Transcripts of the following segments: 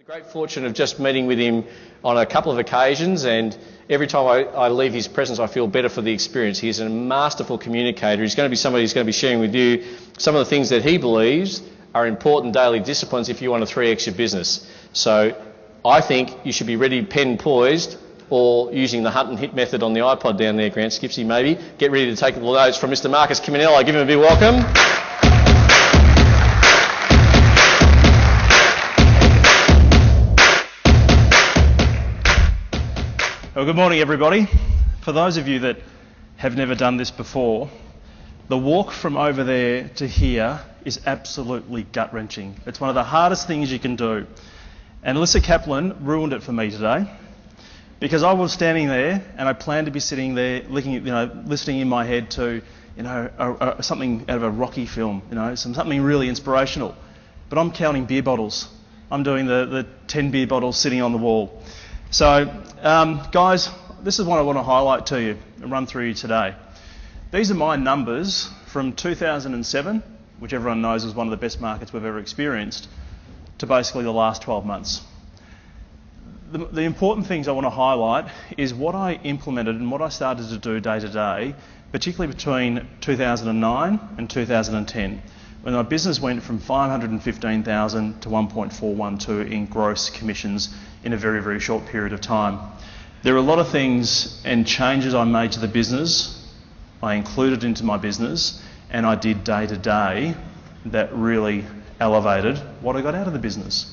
Great fortune of just meeting with him on a couple of occasions, and every time I leave his presence I feel better for the experience. He's a masterful communicator. He's going to be somebody who's going to be sharing with you some of the things that he believes are important daily disciplines if you want to 3x your business. So I think you should be ready, pen poised, or using the hunt and hit method on the iPod down there, Grant Skipsy maybe. Get ready to take the notes from Mr. Marcus Chiminello. Give him a big welcome. Well, good morning, everybody. For those of you that have never done this before, the walk from over there to here is absolutely gut-wrenching. It's one of the hardest things you can do. And Alyssa Kaplan ruined it for me today, because I was standing there and I planned to be sitting there listening in my head to, something out of a Rocky film, something really inspirational. But I'm counting beer bottles. I'm doing the 10 beer bottles sitting on the wall. So, guys, this is what I want to highlight to you and run through you today. These are my numbers from 2007, which everyone knows is one of the best markets we've ever experienced, to basically the last 12 months. The important things I want to highlight is what I implemented and what I started to do day to day, particularly between 2009 and 2010, when my business went from 515,000 to 1.412 in gross commissions in a very, very short period of time. There are a lot of things and changes I made to the business, I included into my business, and I did day to day that really elevated what I got out of the business.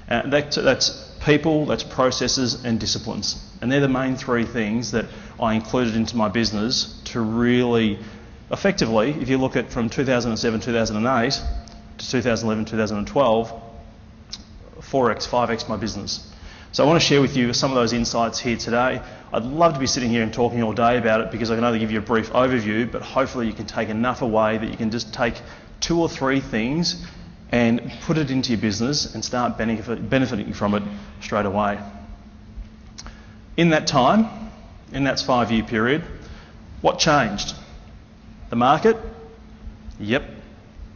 That's people, that's processes and disciplines. And they're the main three things that I included into my business to really effectively, if you look at from 2007, 2008 to 2011, 2012, 4x, 5x my business. So I want to share with you some of those insights here today. I'd love to be sitting here and talking all day about it because I can only give you a brief overview, but hopefully you can take enough away that you can just take 2 or 3 things and put it into your business and start benefiting from it straight away. In that time, in that 5-year period, what changed? The market? Yep.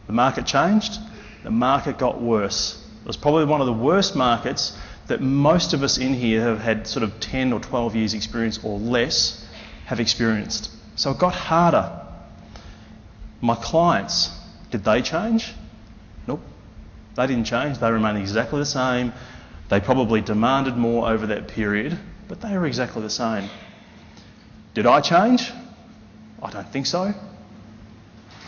The market changed. The market got worse. It was probably one of the worst markets that most of us in here have had sort of 10 or 12 years experience or less have experienced. So it got harder. My clients, did they change? Nope. They didn't change. They remained exactly the same. They probably demanded more over that period, but they were exactly the same. Did I change? I don't think so.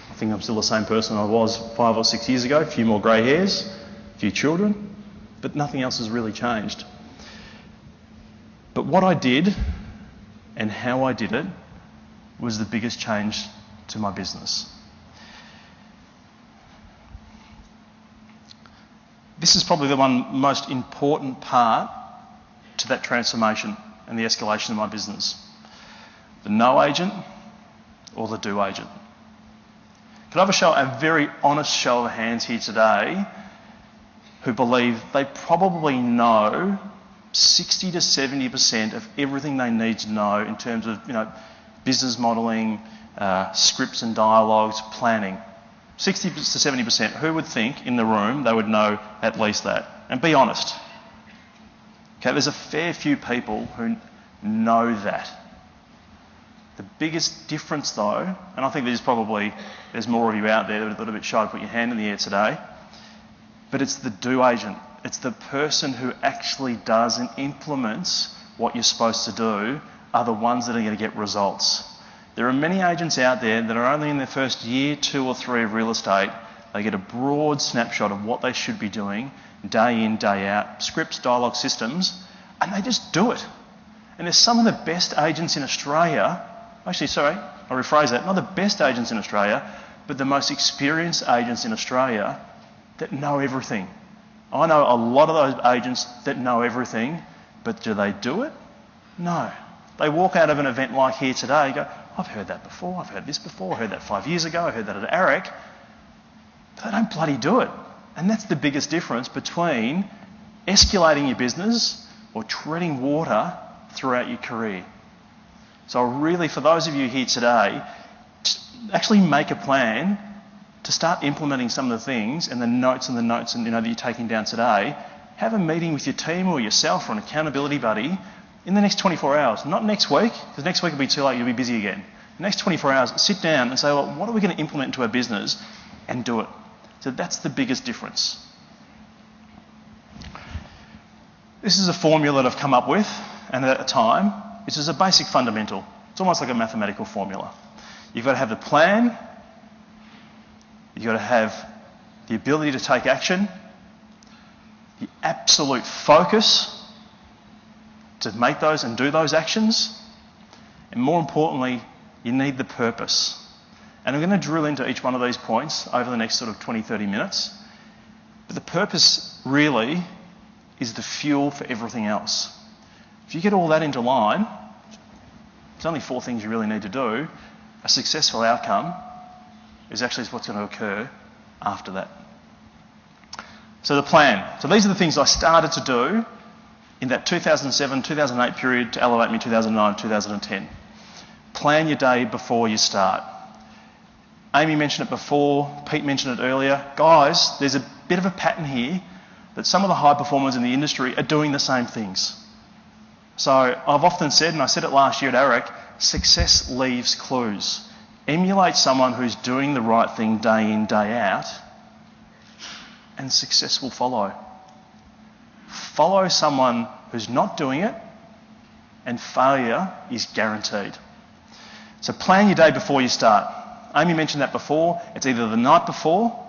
I think I'm still the same person I was 5 or 6 years ago, a few more grey hairs, a few children, but nothing else has really changed. But what I did and how I did it was the biggest change to my business. This is probably the most important part to that transformation and the escalation of my business. The no agent or the do agent. Can I have a very honest show of hands here today who believe they probably know 60 to 70% of everything they need to know in terms of business modelling, scripts and dialogues, planning. 60 to 70%. Who would think in the room they would know at least that? And be honest. Okay, there's a fair few people who know that. The biggest difference though, and I think there's more of you out there that are a bit shy to put your hand in the air today, but it's the do agent. It's the person who actually does and implements what you're supposed to do are the ones that are going to get results. There are many agents out there that are only in their first year, 2 or 3 of real estate. They get a broad snapshot of what they should be doing day in, day out, scripts, dialogue systems, and they just do it. And there's some of the best agents in Australia, I'll rephrase that, not the best agents in Australia, but the most experienced agents in Australia that know everything. I know a lot of those agents that know everything, but do they do it? No. They walk out of an event like here today and go, I've heard that before, I've heard this before, I heard that 5 years ago, I heard that at AREC. But they don't bloody do it. And that's the biggest difference between escalating your business or treading water throughout your career. So really, for those of you here today, actually make a plan to start implementing some of the things and the notes that you're taking down today have a meeting with your team or yourself or an accountability buddy in the next 24 hours. Not next week, because next week will be too late, you'll be busy again. The next 24 hours, sit down and say, well, what are we going to implement into our business, and do it. So that's the biggest difference. This is a formula that I've come up with, and at a time, this is a basic fundamental. It's almost like a mathematical formula. You've got to have the plan, you've got to have the ability to take action, the absolute focus to make those and do those actions, and more importantly, you need the purpose. And I'm going to drill into each one of these points over the next sort of 20, 30 minutes. But the purpose really is the fuel for everything else. If you get all that into line, there's only 4 things you really need to do. A successful outcome is actually what's going to occur after that. So the plan. So these are the things I started to do in that 2007, 2008 period to elevate me 2009, 2010. Plan your day before you start. Amy mentioned it before, Pete mentioned it earlier. Guys, there's a bit of a pattern here that some of the high performers in the industry are doing the same things. So I've often said, and I said it last year at AREC, success leaves clues. Emulate someone who's doing the right thing day in, day out, and success will follow. Follow someone who's not doing it, and failure is guaranteed. So plan your day before you start. Amy mentioned that before. It's either the night before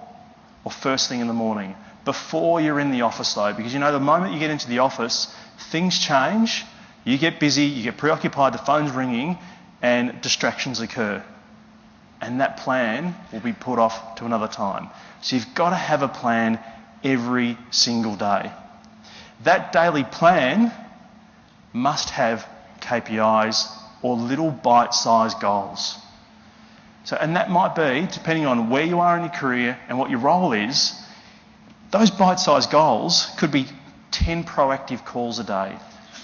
or first thing in the morning. Before you're in the office though, because you know the moment you get into the office, things change, you get busy, you get preoccupied, the phone's ringing, and distractions occur. And that plan will be put off to another time. So you've got to have a plan every single day. That daily plan must have KPIs or little bite-sized goals. So, and that might be, depending on where you are in your career and what your role is, those bite-sized goals could be 10 proactive calls a day,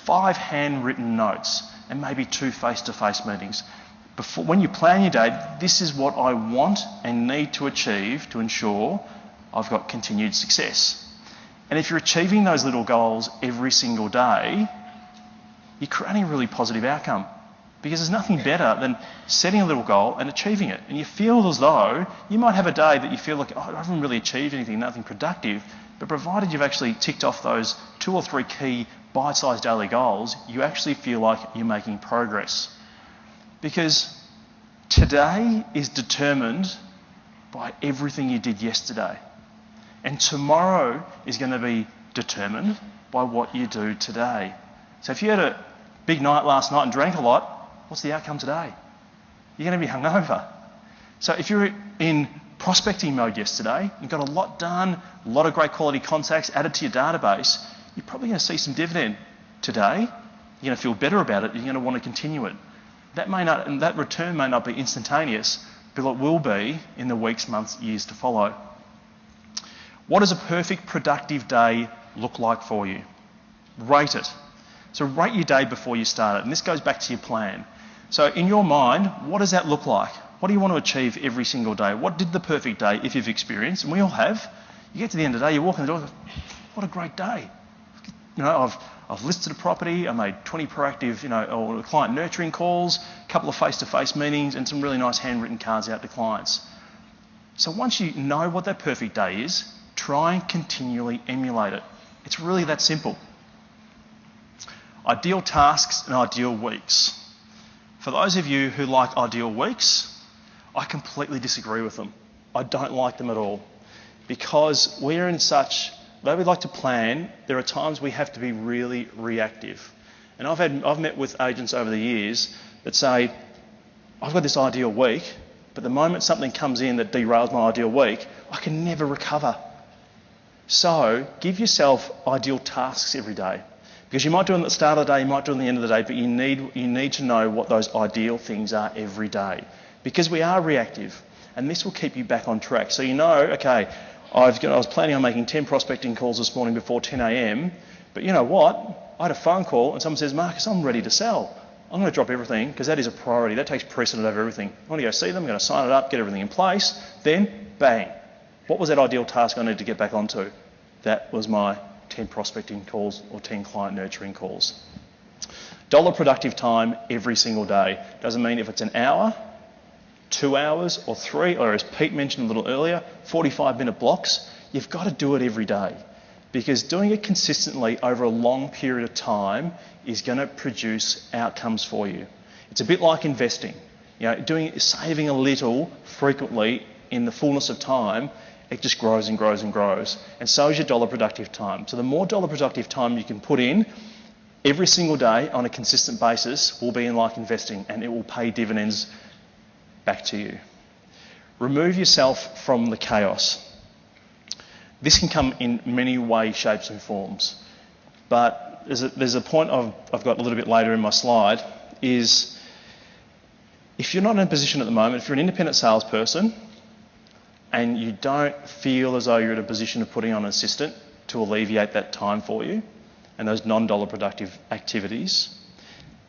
5 handwritten notes, and maybe 2 face-to-face meetings. When you plan your day, this is what I want and need to achieve to ensure I've got continued success. And if you're achieving those little goals every single day, you're creating a really positive outcome. Because there's nothing better than setting a little goal and achieving it. And you feel as though you might have a day that you feel like, oh, I haven't really achieved anything, nothing productive. But provided you've actually ticked off those 2 or 3 key bite-sized daily goals, you actually feel like you're making progress. Because today is determined by everything you did yesterday. And tomorrow is going to be determined by what you do today. So if you had a big night last night and drank a lot, what's the outcome today? You're going to be hungover. So if you're in prospecting mode yesterday, you got a lot done, a lot of great quality contacts added to your database, you're probably going to see some dividend today. You're going to feel better about it. You're going to want to continue it. That return may not be instantaneous, but it will be in the weeks, months, years to follow. What does a perfect productive day look like for you? Rate it. So rate your day before you start it. And this goes back to your plan. So in your mind, what does that look like? What do you want to achieve every single day? What did the perfect day, if you've experienced, and we all have, you get to the end of the day, you walk in the door, what a great day. You know, I've listed a property, I made 20 proactive, or client nurturing calls, a couple of face-to-face meetings, and some really nice handwritten cards out to clients. So once you know what that perfect day is, try and continually emulate it. It's really that simple. Ideal tasks and ideal weeks. For those of you who like ideal weeks, I completely disagree with them. I don't like them at all. Because we're in such, though we like to plan, there are times we have to be really reactive. And I've met with agents over the years that say, I've got this ideal week, but the moment something comes in that derails my ideal week, I can never recover. So give yourself ideal tasks every day. Because you might do them at the start of the day, you might do them at the end of the day, but you need to know what those ideal things are every day. Because we are reactive, and this will keep you back on track. So you know, okay, I was planning on making 10 prospecting calls this morning before 10 a.m, but you know what? I had a phone call and someone says, Marcus, I'm ready to sell. I'm going to drop everything because that is a priority. That takes precedent over everything. I'm going to go see them, I'm going to sign it up, get everything in place. Then, bang. What was that ideal task I needed to get back onto? That was my 10 prospecting calls or 10 client nurturing calls. Dollar productive time every single day. Doesn't mean if it's an hour, 2 hours or 3, or as Pete mentioned a little earlier, 45-minute blocks. You've got to do it every day, because doing it consistently over a long period of time is going to produce outcomes for you. It's a bit like investing. Saving a little frequently in the fullness of time, it just grows and grows and grows. And so is your dollar productive time. So the more dollar productive time you can put in every single day on a consistent basis will be like investing, and it will pay dividends back to you. Remove yourself from the chaos. This can come in many ways, shapes and forms. But there's a point I've got a little bit later in my slide, is if you're not in a position at the moment, if you're an independent salesperson and you don't feel as though you're in a position of putting on an assistant to alleviate that time for you and those non-dollar productive activities,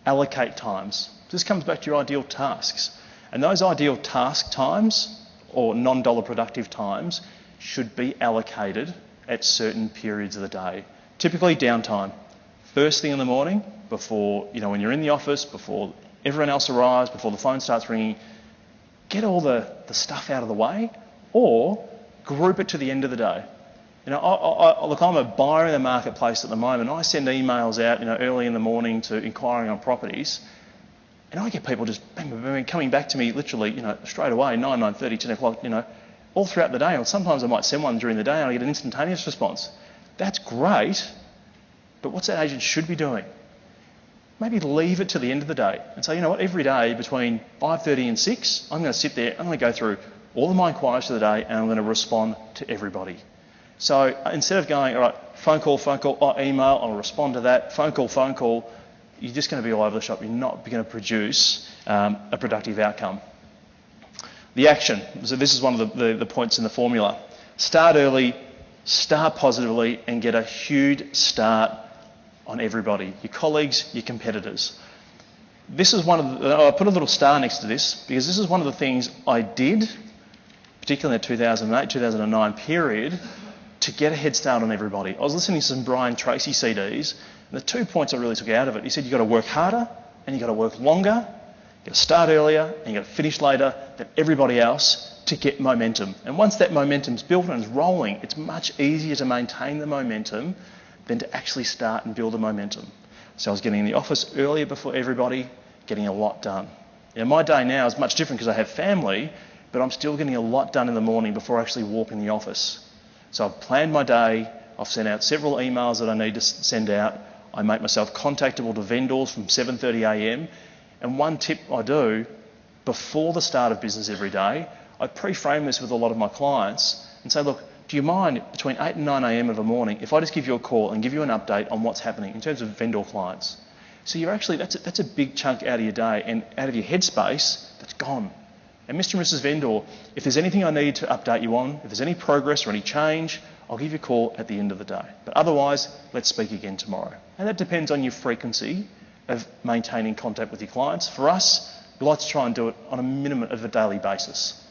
allocate times. This comes back to your ideal tasks. And those ideal task times or non-dollar productive times should be allocated at certain periods of the day. Typically downtime. First thing in the morning, before, when you're in the office, before everyone else arrives, before the phone starts ringing, get all the stuff out of the way, or group it to the end of the day. Look, I'm a buyer in the marketplace at the moment. I send emails out, early in the morning to inquiring on properties, and I get people just bang, bang, bang, coming back to me literally, straight away, 9:30, 10 o'clock, all throughout the day. And sometimes I might send one during the day and I get an instantaneous response. That's great, but what's that agent should be doing? Maybe leave it to the end of the day and say, every day between 5:30 and 6, I'm going to sit there, I'm going to go through all of my inquiries for the day, and I'm going to respond to everybody. So instead of going, all right, phone call, email, I'll respond to that, phone call, you're just going to be all over the shop. You're not going to produce a productive outcome. The action. So this is one of the points in the formula. Start early, start positively, and get a huge start on everybody, your colleagues, your competitors. This is one of I put a little star next to this because this is one of the things I did, particularly in the 2008, 2009 period, to get a head start on everybody. I was listening to some Brian Tracy CDs, and the 2 points I really took out of it, he said you've got to work harder and you've got to work longer, you've got to start earlier and you've got to finish later than everybody else to get momentum. And once that momentum's built and is rolling, it's much easier to maintain the momentum than to actually start and build the momentum. So I was getting in the office earlier before everybody, getting a lot done. My day now is much different because I have family, but I'm still getting a lot done in the morning before I actually walk in the office. So I've planned my day, I've sent out several emails that I need to send out, I make myself contactable to vendors from 7:30am, and one tip I do, before the start of business every day, I pre-frame this with a lot of my clients and say, look, do you mind between 8 and 9am of the morning if I just give you a call and give you an update on what's happening in terms of vendor clients? So you're actually, that's a big chunk out of your day and out of your headspace that's gone. And Mr. and Mrs. Vendor, if there's anything I need to update you on, if there's any progress or any change, I'll give you a call at the end of the day. But otherwise, let's speak again tomorrow. And that depends on your frequency of maintaining contact with your clients. For us, we like to try and do it on a minimum of a daily basis.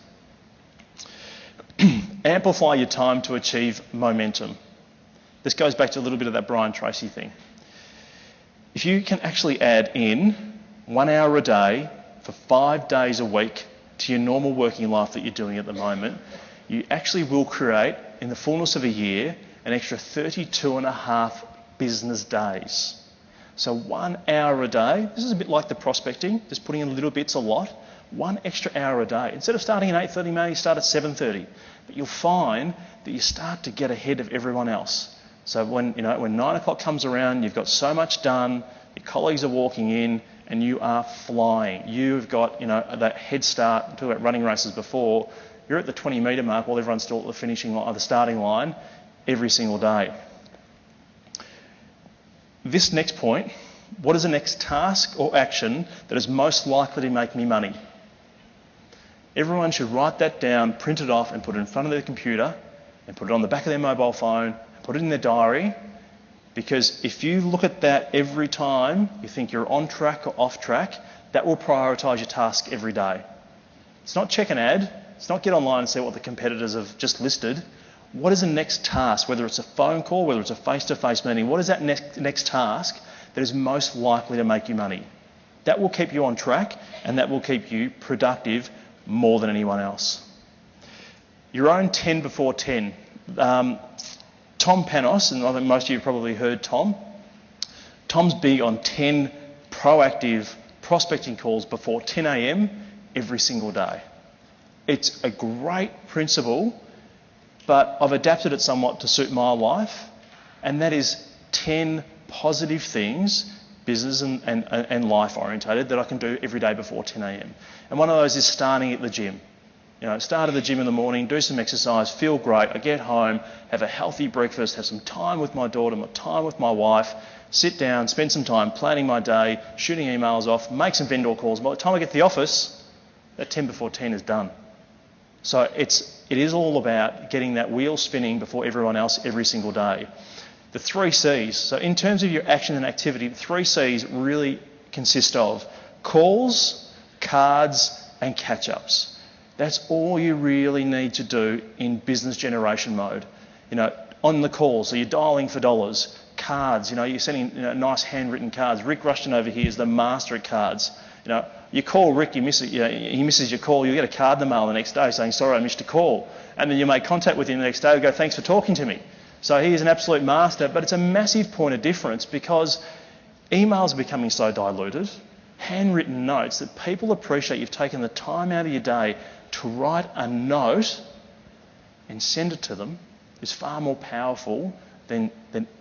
Amplify your time to achieve momentum. This goes back to a little bit of that Brian Tracy thing. If you can actually add in 1 hour a day for 5 days a week to your normal working life that you're doing at the moment, you actually will create, in the fullness of a year, an extra 32.5 business days. So 1 hour a day, this is a bit like the prospecting, just putting in little bits a lot, 1 extra hour a day. Instead of starting at 8:30, maybe you start at 7:30. But you'll find that you start to get ahead of everyone else. So when 9 o'clock comes around, you've got so much done, your colleagues are walking in, and you are flying. You've got, that head start. Talking about running races before, you're at the 20-metre mark while everyone's still at the finishing line, or the starting line, every single day. This next point, what is the next task or action that is most likely to make me money? Everyone should write that down, print it off, and put it in front of their computer, and put it on the back of their mobile phone, and put it in their diary. Because if you look at that every time you think you're on track or off track, that will prioritise your task every day. It's not check an ad. It's not get online and see what the competitors have just listed. What is the next task, whether it's a phone call, whether it's a face-to-face meeting, what is that next task that is most likely to make you money? That will keep you on track and that will keep you productive more than anyone else. Your own 10 before 10. Tom Panos, and I think most of you have probably heard Tom. Tom's big on 10 proactive prospecting calls before 10 a.m. every single day. It's a great principle, but I've adapted it somewhat to suit my life, and that is 10 positive things, business and life orientated, that I can do every day before 10 a.m. And one of those is starting at the gym. Start at the gym in the morning, do some exercise, feel great. I get home, have a healthy breakfast, have some time with my daughter, time with my wife, sit down, spend some time planning my day, shooting emails off, make some vendor calls. By the time I get to the office, that 10 before 10 is done. So it is all about getting that wheel spinning before everyone else every single day. The 3 C's. So in terms of your action and activity, the 3 C's really consist of calls, cards, and catch-ups. That's all you really need to do in business generation mode. On the call, so you're dialing for dollars. Cards, you're sending nice handwritten cards. Rick Rushton over here is the master at cards. You call Rick, he misses your call, you get a card in the mail the next day saying, sorry, I missed your call. And then you make contact with him the next day and go, thanks for talking to me. So he is an absolute master, but it's a massive point of difference because emails are becoming so diluted. Handwritten notes that people appreciate you've taken the time out of your day to write a note and send it to them is far more powerful than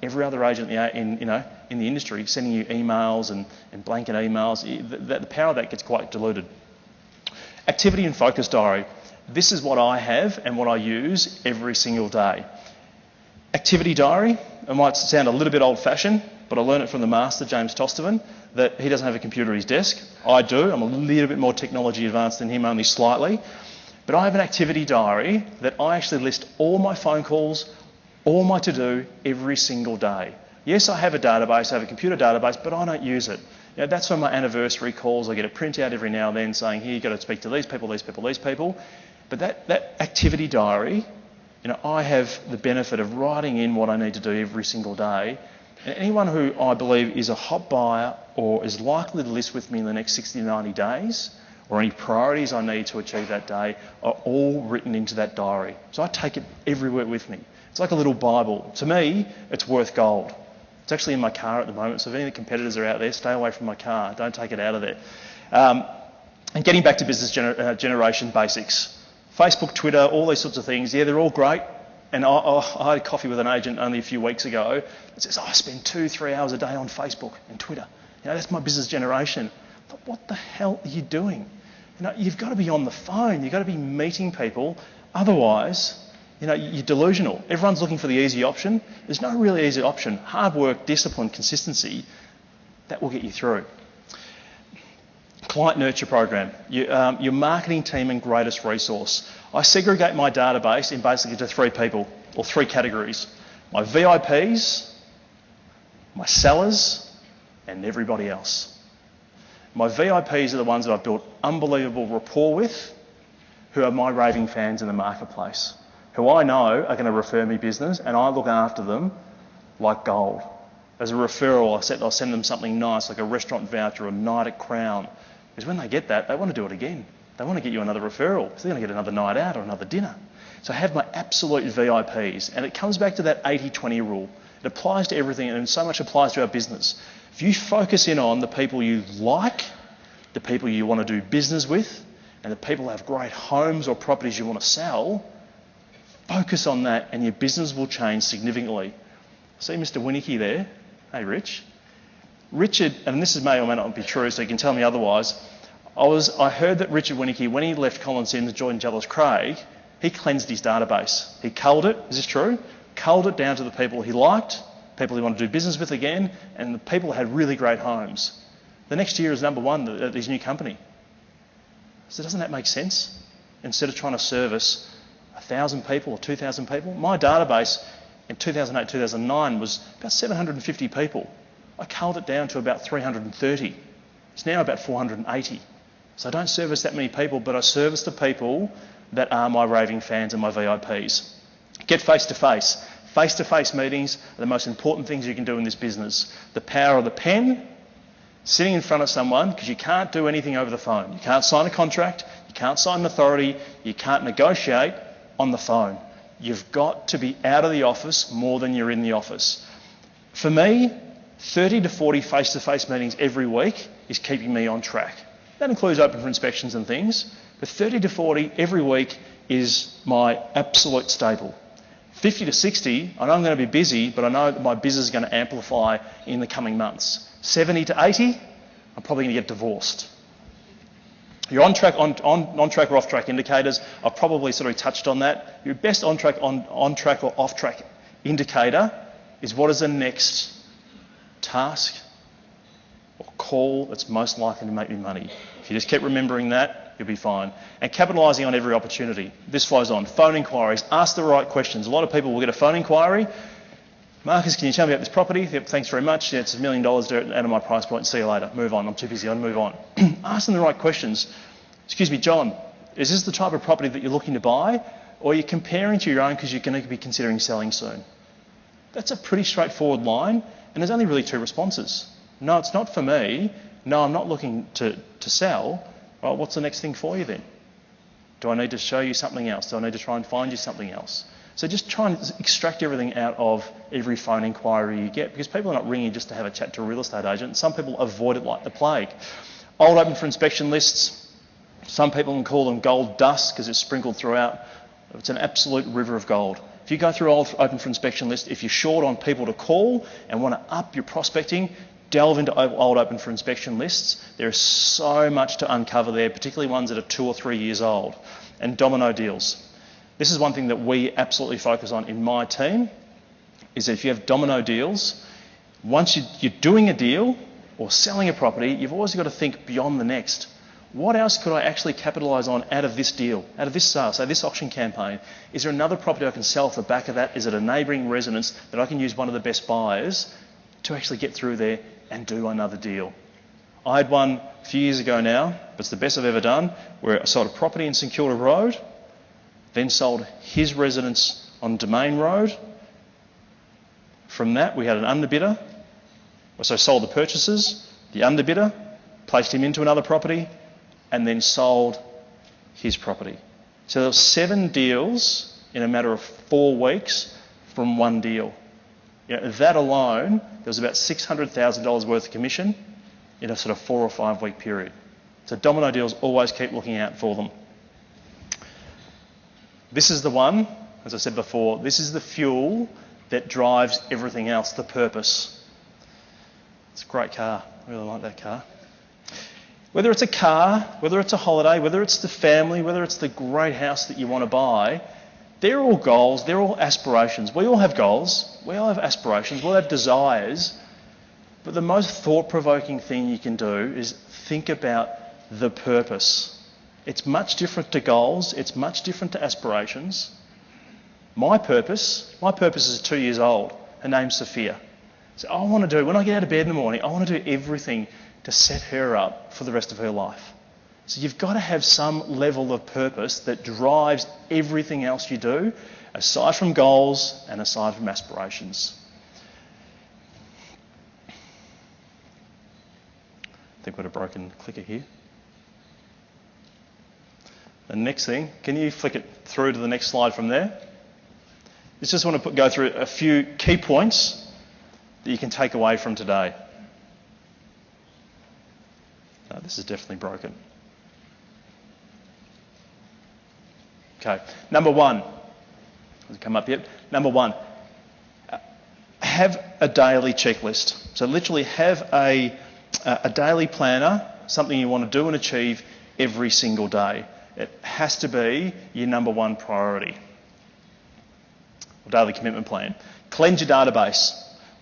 every other agent in the industry sending you emails and blanket emails. The power of that gets quite diluted. Activity and focus diary. This is what I have and what I use every single day. Activity diary, it might sound a little bit old-fashioned, but I learned it from the master, James Tostovan, that he doesn't have a computer at his desk. I do. I'm a little bit more technology advanced than him, only slightly. But I have an activity diary that I actually list all my phone calls, all my to-do every single day. Yes, I have a database, I have a computer database, but I don't use it. That's for my anniversary calls. I get a printout every now and then saying, here, you've got to speak to these people, these people, these people. But that activity diary, I have the benefit of writing in what I need to do every single day. And anyone who I believe is a hot buyer or is likely to list with me in the next 60 to 90 days, or any priorities I need to achieve that day, are all written into that diary. So I take it everywhere with me. It's like a little Bible. To me, it's worth gold. It's actually in my car at the moment, so if any of the competitors are out there, stay away from my car. Don't take it out of there. And getting back to business generation basics. Facebook, Twitter, all these sorts of things, they're all great. And I had a coffee with an agent only a few weeks ago that says, I spend 2-3 hours a day on Facebook and Twitter. That's my business generation. I thought, what the hell are you doing? You've got to be on the phone. You've got to be meeting people. Otherwise, you're delusional. Everyone's looking for the easy option. There's no really easy option. Hard work, discipline, consistency, that will get you through. Client nurture program. Your marketing team and greatest resource. I segregate my database in basically to 3 people, or 3 categories. My VIPs, my sellers, and everybody else. My VIPs are the ones that I've built unbelievable rapport with, who are my raving fans in the marketplace, who I know are going to refer me business, and I look after them like gold. As a referral, I'll send them something nice, like a restaurant voucher or a night at Crown. Because when they get that, they want to do it again. They want to get you another referral, because they're going to get another night out or another dinner. So I have my absolute VIPs, and it comes back to that 80-20 rule. It applies to everything, and so much applies to our business. If you focus in on the people you like, the people you want to do business with, and the people who have great homes or properties you want to sell, focus on that and your business will change significantly. See Mr. Winicky there? Hey, Rich. Richard, and this may or may not be true, so you can tell me otherwise. I heard that Richard Winicky, when he left Colin Sims and joined Jellis Craig, he cleansed his database. He culled it, is this true? Culled it down to the people he liked, people he wanted to do business with again, and the people who had really great homes. The next year is number 1 at his new company. So doesn't that make sense? Instead of trying to service 1,000 people or 2,000 people. My database in 2008, 2009 was about 750 people. I culled it down to about 330. It's now about 480. So I don't service that many people, but I service the people that are my raving fans and my VIPs. Get face-to-face. Face-to-face meetings are the most important things you can do in this business. The power of the pen, sitting in front of someone, because you can't do anything over the phone. You can't sign a contract, you can't sign an authority, you can't negotiate on the phone. You've got to be out of the office more than you're in the office. For me, 30 to 40 face-to-face meetings every week is keeping me on track. That includes open for inspections and things, but 30 to 40 every week is my absolute staple. 50 to 60, I know I'm going to be busy, but I know that my business is going to amplify in the coming months. 70 to 80, I'm probably going to get divorced. Your on-track or off-track indicators, I've probably sort of touched on that. Your best on-track or off-track indicator is what is the next task or call that's most likely to make me money. If you just keep remembering that, you'll be fine. And capitalising on every opportunity. This flows on. Phone inquiries. Ask the right questions. A lot of people will get a phone inquiry. Marcus, can you tell me about this property? Yep, thanks very much. Yeah, it's $1 million out of my price point. See you later. Move on. I'm too busy. I'll move on. Ask them the right questions. Excuse me, John, is this the type of property that you're looking to buy? Or are you comparing to your own because you're going to be considering selling soon? That's a pretty straightforward line. And there's only really 2 responses. No, it's not for me. No, I'm not looking to sell. Well, what's the next thing for you then? Do I need to show you something else? Do I need to try and find you something else? So just try and extract everything out of every phone inquiry you get, because people are not ringing just to have a chat to a real estate agent. Some people avoid it like the plague. Old open for inspection lists. Some people can call them gold dust because it's sprinkled throughout. It's an absolute river of gold. If you go through old open for inspection list, if you're short on people to call and want to up your prospecting, delve into old open for inspection lists. There is so much to uncover there, particularly ones that are 2 or 3 years old. And domino deals. This is one thing that we absolutely focus on in my team, is that if you have domino deals, once you're doing a deal or selling a property, you've always got to think beyond the next. What else could I actually capitalise on out of this deal, out of this sale, say this auction campaign? Is there another property I can sell off the back of that? Is it a neighbouring residence that I can use one of the best buyers to actually get through there and do another deal? I had one a few years ago now, but it's the best I've ever done, where I sold a property in St Kilda Road, then sold his residence on Domain Road. From that, we had an underbidder. So sold the purchasers, the underbidder, placed him into another property, and then sold his property. So there were 7 deals in a matter of 4 weeks from one deal. You know, that alone, there was about $600,000 worth of commission in a sort of 4 or 5 week period. So domino deals, always keep looking out for them. This is the one, as I said before, this is the fuel that drives everything else, the purpose. It's a great car. I really like that car. Whether it's a car, whether it's a holiday, whether it's the family, whether it's the great house that you want to buy, they're all goals, they're all aspirations. We all have goals, we all have aspirations, we all have desires, but the most thought-provoking thing you can do is think about the purpose. It's much different to goals, it's much different to aspirations. My purpose is 2 years old. Her name's Sophia. So I want to do, when I get out of bed in the morning, I want to do everything to set her up for the rest of her life. So you've got to have some level of purpose that drives everything else you do, aside from goals and aside from aspirations. I think we've got a broken clicker here. The next thing, can you flick it through to the next slide from there? I just want to go through a few key points that you can take away from today. No, this is definitely broken. Okay, number 1. Hasn't come up yet. Number 1, have a daily checklist. So literally have a daily planner, something you want to do and achieve every single day. It has to be your number 1 priority. Daily commitment plan. Cleanse your database.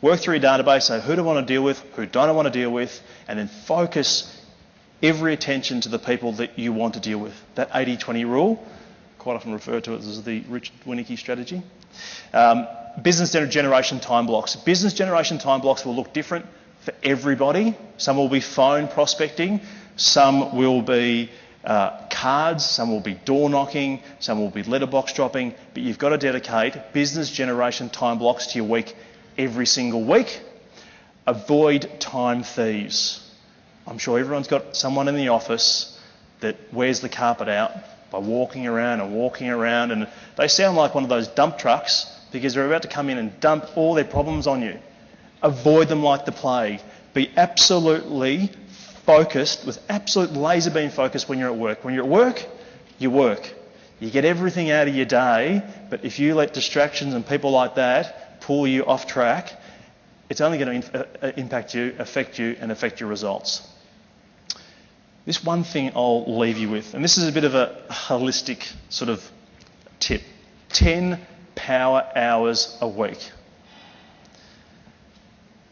Work through your database, say who do I want to deal with, who don't I want to deal with, and then focus every attention to the people that you want to deal with. That 80-20 rule, quite often referred to as the Richard Winnicke strategy. Business generation time blocks. Business generation time blocks will look different for everybody. Some will be phone prospecting, some will be cards, some will be door knocking, some will be letterbox dropping, but you've got to dedicate business generation time blocks to your week every single week. Avoid time thieves. I'm sure everyone's got someone in the office that wears the carpet out by walking around, and they sound like one of those dump trucks because they're about to come in and dump all their problems on you. Avoid them like the plague. Be absolutely focused, with absolute laser beam focus when you're at work. When you're at work, you work. You get everything out of your day, but if you let distractions and people like that pull you off track, it's only going to impact you, affect you, and affect your results. This one thing I'll leave you with, and this is a bit of a holistic sort of tip. 10 power hours a week.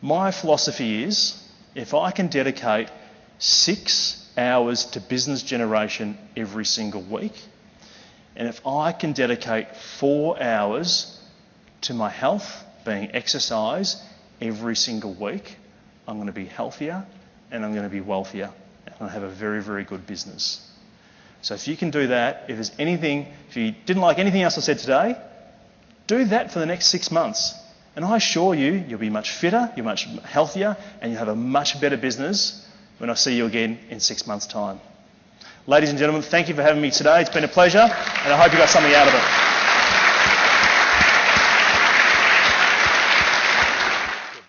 My philosophy is, if I can dedicate 6 hours to business generation every single week, and if I can dedicate 4 hours to my health, being exercise, every single week, I'm going to be healthier and I'm going to be wealthier and I'll have a very, very good business. So if you can do that, if you didn't like anything else I said today, do that for the next 6 months. And I assure you, you'll be much fitter, you're much healthier, and you'll have a much better business when I see you again in 6 months' time. Ladies and gentlemen, thank you for having me today. It's been a pleasure, and I hope you got something out of it.